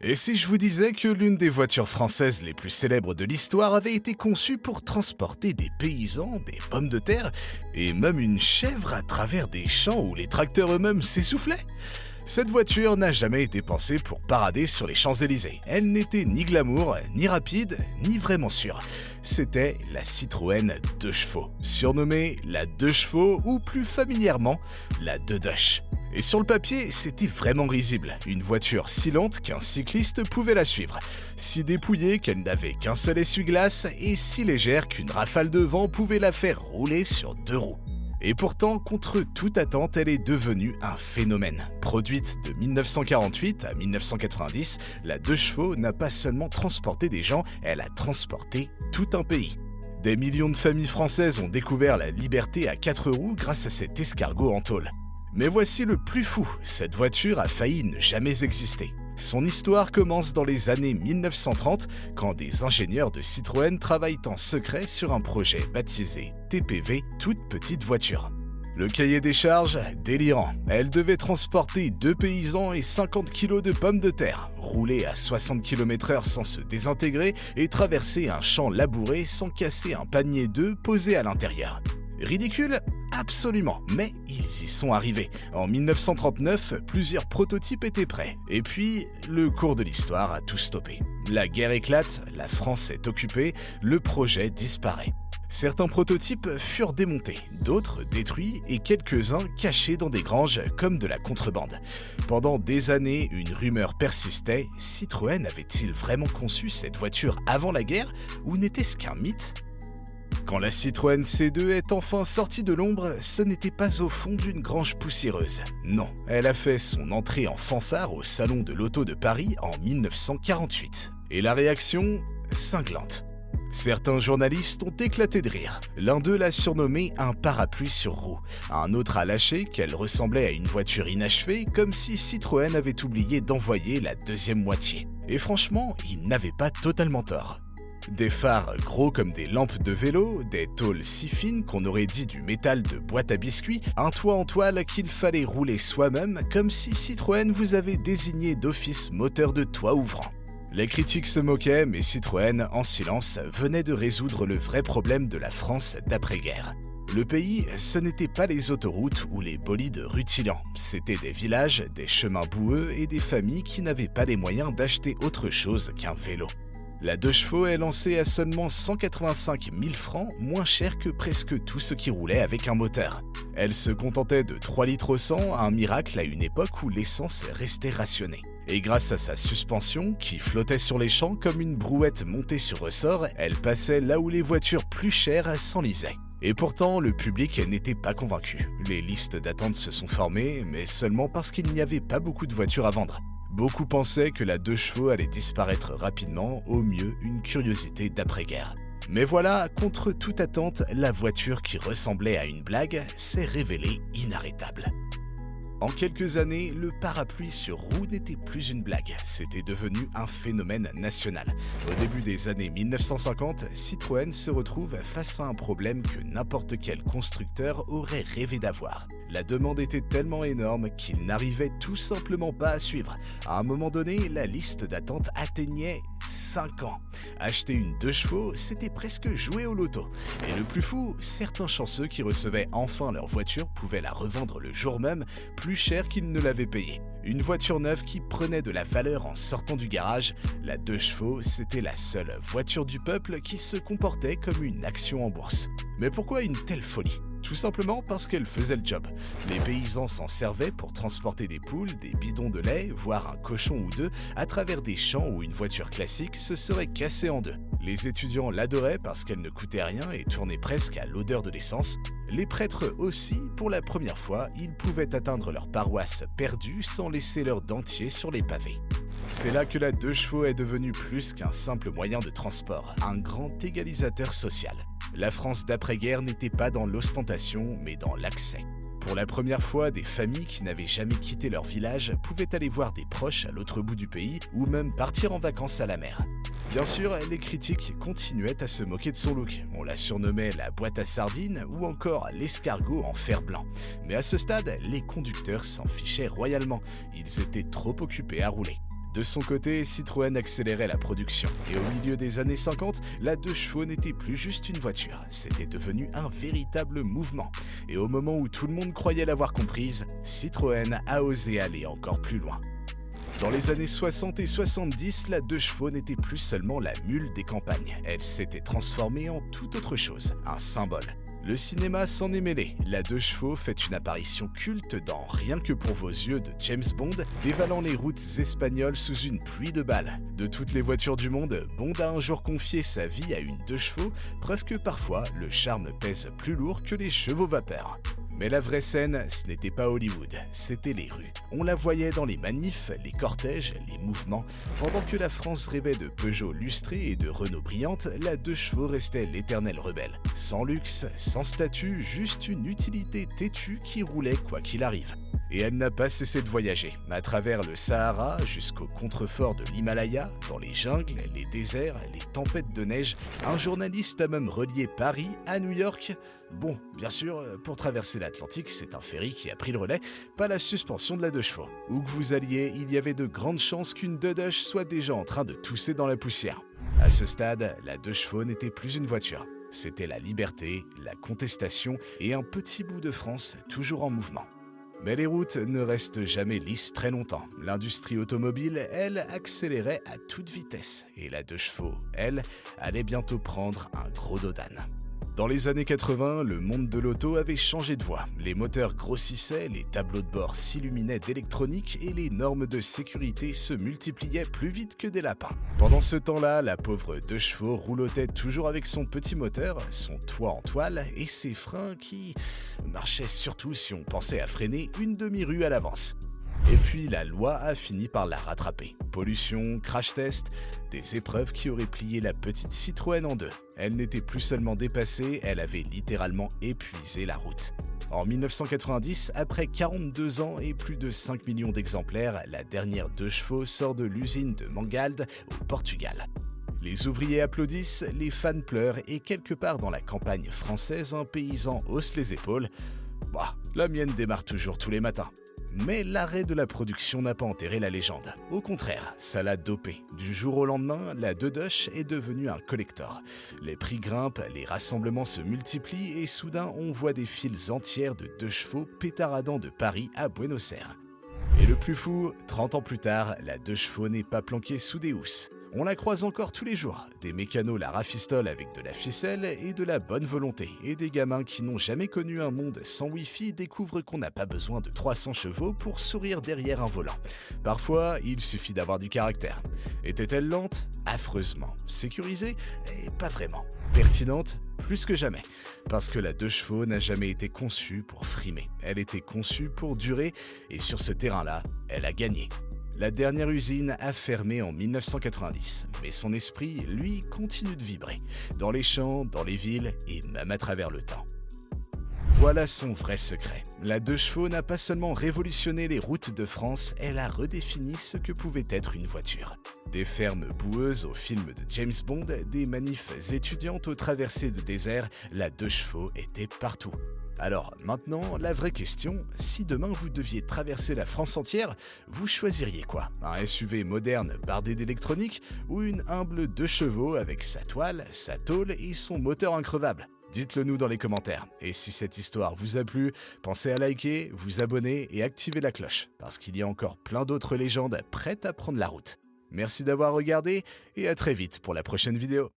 Et si je vous disais que l'une des voitures françaises les plus célèbres de l'histoire avait été conçue pour transporter des paysans, des pommes de terre et même une chèvre à travers des champs où les tracteurs eux-mêmes s'essoufflaient? Cette voiture n'a jamais été pensée pour parader sur les Champs-Élysées. Elle n'était ni glamour, ni rapide, ni vraiment sûre. C'était la Citroën 2 chevaux, surnommée la 2 chevaux ou plus familièrement la 2 Doche. Et sur le papier, c'était vraiment risible, une voiture si lente qu'un cycliste pouvait la suivre, si dépouillée qu'elle n'avait qu'un seul essuie-glace et si légère qu'une rafale de vent pouvait la faire rouler sur 2 roues. Et pourtant, contre toute attente, elle est devenue un phénomène. Produite de 1948 à 1990, la 2 chevaux n'a pas seulement transporté des gens, elle a transporté tout un pays. Des millions de familles françaises ont découvert la liberté à 4 roues grâce à cet escargot en tôle. Mais voici le plus fou, cette voiture a failli ne jamais exister. Son histoire commence dans les années 1930, quand des ingénieurs de Citroën travaillent en secret sur un projet baptisé TPV, toute petite voiture. Le cahier des charges, délirant. Elle devait transporter 2 paysans et 50 kilos de pommes de terre, rouler à 60 km/h sans se désintégrer et traverser un champ labouré sans casser un panier d'œufs posé à l'intérieur. Ridicule? Absolument, mais ils y sont arrivés. En 1939, plusieurs prototypes étaient prêts. Et puis, le cours de l'histoire a tout stoppé. La guerre éclate, la France est occupée, le projet disparaît. Certains prototypes furent démontés, d'autres détruits et quelques-uns cachés dans des granges comme de la contrebande. Pendant des années, une rumeur persistait, Citroën avait-il vraiment conçu cette voiture avant la guerre ou n'était-ce qu'un mythe ? Quand la Citroën C2 est enfin sortie de l'ombre, ce n'était pas au fond d'une grange poussiéreuse. Non, elle a fait son entrée en fanfare au Salon de l'Auto de Paris en 1948. Et la réaction? Cinglante. Certains journalistes ont éclaté de rire. L'un d'eux l'a surnommée un parapluie sur roue. Un autre a lâché qu'elle ressemblait à une voiture inachevée, comme si Citroën avait oublié d'envoyer la deuxième moitié. Et franchement, il n'avait pas totalement tort. Des phares gros comme des lampes de vélo, des tôles si fines qu'on aurait dit du métal de boîte à biscuits, un toit en toile qu'il fallait rouler soi-même, comme si Citroën vous avait désigné d'office moteur de toit ouvrant. Les critiques se moquaient, mais Citroën, en silence, venait de résoudre le vrai problème de la France d'après-guerre. Le pays, ce n'était pas les autoroutes ou les bolides rutilants, c'était des villages, des chemins boueux et des familles qui n'avaient pas les moyens d'acheter autre chose qu'un vélo. La 2 chevaux est lancée à seulement 185 000 francs, moins cher que presque tout ce qui roulait avec un moteur. Elle se contentait de 3 litres au 100, un miracle à une époque où l'essence restait rationnée. Et grâce à sa suspension, qui flottait sur les champs comme une brouette montée sur ressort, elle passait là où les voitures plus chères s'enlisaient. Et pourtant, le public n'était pas convaincu. Les listes d'attente se sont formées, mais seulement parce qu'il n'y avait pas beaucoup de voitures à vendre. Beaucoup pensaient que la 2 chevaux allait disparaître rapidement, au mieux une curiosité d'après-guerre. Mais voilà, contre toute attente, la voiture qui ressemblait à une blague s'est révélée inarrêtable. En quelques années, le parapluie sur roue n'était plus une blague, c'était devenu un phénomène national. Au début des années 1950, Citroën se retrouve face à un problème que n'importe quel constructeur aurait rêvé d'avoir. La demande était tellement énorme qu'il n'arrivait tout simplement pas à suivre. À un moment donné, la liste d'attente atteignait 5 ans. Acheter une 2 chevaux, c'était presque jouer au loto. Et le plus fou, certains chanceux qui recevaient enfin leur voiture pouvaient la revendre le jour même, plus cher qu'ils ne l'avaient payée. Une voiture neuve qui prenait de la valeur en sortant du garage, la 2 chevaux, c'était la seule voiture du peuple qui se comportait comme une action en bourse. Mais pourquoi une telle folie ? Tout simplement parce qu'elle faisait le job. Les paysans s'en servaient pour transporter des poules, des bidons de lait, voire un cochon ou deux, à travers des champs où une voiture classique se serait cassée en deux. Les étudiants l'adoraient parce qu'elle ne coûtait rien et tournait presque à l'odeur de l'essence. Les prêtres aussi, pour la première fois, ils pouvaient atteindre leur paroisse perdue sans laisser leur dentier sur les pavés. C'est là que la 2 chevaux est devenue plus qu'un simple moyen de transport, un grand égalisateur social. La France d'après-guerre n'était pas dans l'ostentation, mais dans l'accès. Pour la première fois, des familles qui n'avaient jamais quitté leur village pouvaient aller voir des proches à l'autre bout du pays ou même partir en vacances à la mer. Bien sûr, les critiques continuaient à se moquer de son look. On la surnommait la boîte à sardines ou encore l'escargot en fer blanc. Mais à ce stade, les conducteurs s'en fichaient royalement. Ils étaient trop occupés à rouler. De son côté, Citroën accélérait la production, et au milieu des années 50, la 2 chevaux n'était plus juste une voiture, c'était devenu un véritable mouvement. Et au moment où tout le monde croyait l'avoir comprise, Citroën a osé aller encore plus loin. Dans les années 60 et 70, la 2 chevaux n'était plus seulement la mule des campagnes, elle s'était transformée en toute autre chose, un symbole. Le cinéma s'en est mêlé, la 2 chevaux fait une apparition culte dans Rien que pour vos yeux de James Bond, dévalant les routes espagnoles sous une pluie de balles. De toutes les voitures du monde, Bond a un jour confié sa vie à une 2 chevaux, preuve que parfois le charme pèse plus lourd que les chevaux vapeur. Mais la vraie scène, ce n'était pas Hollywood, c'était les rues. On la voyait dans les manifs, les cortèges, les mouvements. Pendant que la France rêvait de Peugeot lustrés et de Renault brillantes, la 2 chevaux restait l'éternel rebelle. Sans luxe, sans statut, juste une utilité têtue qui roulait quoi qu'il arrive. Et elle n'a pas cessé de voyager, à travers le Sahara jusqu'au contrefort de l'Himalaya, dans les jungles, les déserts, les tempêtes de neige. Un journaliste a même relié Paris à New York. Bon, bien sûr, pour traverser l'Atlantique, c'est un ferry qui a pris le relais, pas la suspension de la 2 chevaux. Où que vous alliez, il y avait de grandes chances qu'une Dodoche soit déjà en train de tousser dans la poussière. À ce stade, la 2 chevaux n'était plus une voiture. C'était la liberté, la contestation et un petit bout de France toujours en mouvement. Mais les routes ne restent jamais lisses très longtemps. L'industrie automobile, elle, accélérait à toute vitesse. Et la 2 chevaux, elle, allait bientôt prendre un gros dos d'âne. Dans les années 80, le monde de l'auto avait changé de voie. Les moteurs grossissaient, les tableaux de bord s'illuminaient d'électronique et les normes de sécurité se multipliaient plus vite que des lapins. Pendant ce temps-là, la pauvre 2 chevaux roulotait toujours avec son petit moteur, son toit en toile et ses freins qui marchaient surtout si on pensait à freiner une demi-rue à l'avance. Et puis la loi a fini par la rattraper. Pollution, crash test, des épreuves qui auraient plié la petite Citroën en deux. Elle n'était plus seulement dépassée, elle avait littéralement épuisé la route. En 1990, après 42 ans et plus de 5 millions d'exemplaires, la dernière 2 chevaux sort de l'usine de Mangalde au Portugal. Les ouvriers applaudissent, les fans pleurent et quelque part dans la campagne française, un paysan hausse les épaules. Bah, la mienne démarre toujours tous les matins. Mais l'arrêt de la production n'a pas enterré la légende. Au contraire, ça l'a dopé. Du jour au lendemain, la Dodoche est devenue un collector. Les prix grimpent, les rassemblements se multiplient et soudain on voit des files entières de 2 chevaux pétaradant de Paris à Buenos Aires. Et le plus fou, 30 ans plus tard, la 2 chevaux n'est pas planquée sous des housses. On la croise encore tous les jours. Des mécanos la rafistolent avec de la ficelle et de la bonne volonté. Et des gamins qui n'ont jamais connu un monde sans Wi-Fi découvrent qu'on n'a pas besoin de 300 chevaux pour sourire derrière un volant. Parfois, il suffit d'avoir du caractère. Était-elle lente? Affreusement. Sécurisée? Et pas vraiment. Pertinente? Plus que jamais. Parce que la 2 chevaux n'a jamais été conçue pour frimer. Elle était conçue pour durer et sur ce terrain-là, elle a gagné. La dernière usine a fermé en 1990, mais son esprit, lui, continue de vibrer, dans les champs, dans les villes et même à travers le temps. Voilà son vrai secret. La 2 chevaux n'a pas seulement révolutionné les routes de France, elle a redéfini ce que pouvait être une voiture. Des fermes boueuses au film de James Bond, des manifs étudiantes aux traversées de désert, la 2 chevaux était partout. Alors maintenant, la vraie question, si demain vous deviez traverser la France entière, vous choisiriez quoi? Un SUV moderne bardé d'électronique ou une humble 2 chevaux avec sa toile, sa tôle et son moteur increvable? Dites-le nous dans les commentaires. Et si cette histoire vous a plu, pensez à liker, vous abonner et activer la cloche, parce qu'il y a encore plein d'autres légendes prêtes à prendre la route. Merci d'avoir regardé et à très vite pour la prochaine vidéo.